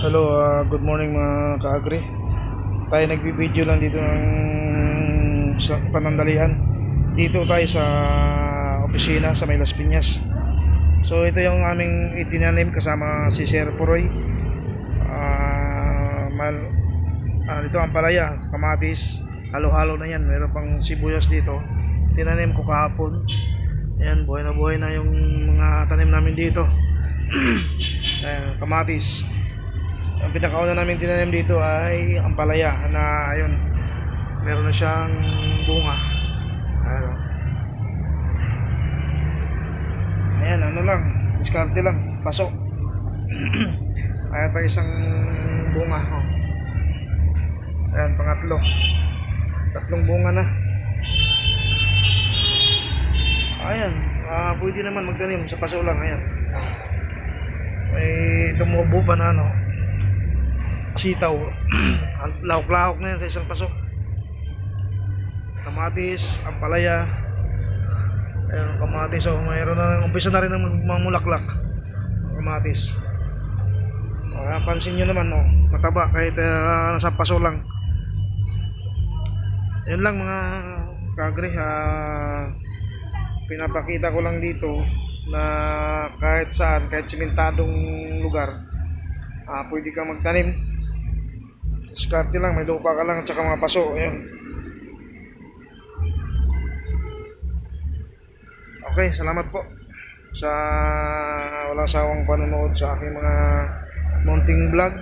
Hello, good morning mga ka-agri. Tayo nagbi-video lang dito ng sa panandalian. Dito tayo sa opisina sa May Las Piñas. So ito yung aming itinanim kasama si Sir Puroy. Dito ang palaya, kamatis, halo-halo na yan. Meron pang sibuyas dito. Tinanim ko kahapon. Ayan, buhay na yung mga tanim namin dito. Ayan, kamatis. Ang pinakauna namin tinanim dito ay ang palaya na ayun, meron na siyang bunga. Ayun. Ayan, ano lang, diskarte lang, pasok. Ayan pa isang bunga. Oh. Ayan, pangatlo. Tatlong bunga na. Ayan, pwede naman magtanim sa paso lang. Ayan. May tumubo pa na ano. Sitaw. Lahok-lahok na yan sa isang paso. Kamatis, ampalaya. Ayan, kamatis. So, mayroon na, umpisa na rin ng mamulaklak. Kamatis. Pansin nyo naman, oh, mataba kahit nasa paso lang. Yun lang mga kagri. Pinapakita ko lang dito na kahit saan, kahit simentadong lugar, pwede kang magtanim. Diskarte lang, may lupa ka lang at saka mga paso. Ayan. Okay, salamat po sa walang sawang panonood sa aking mga mounting vlog.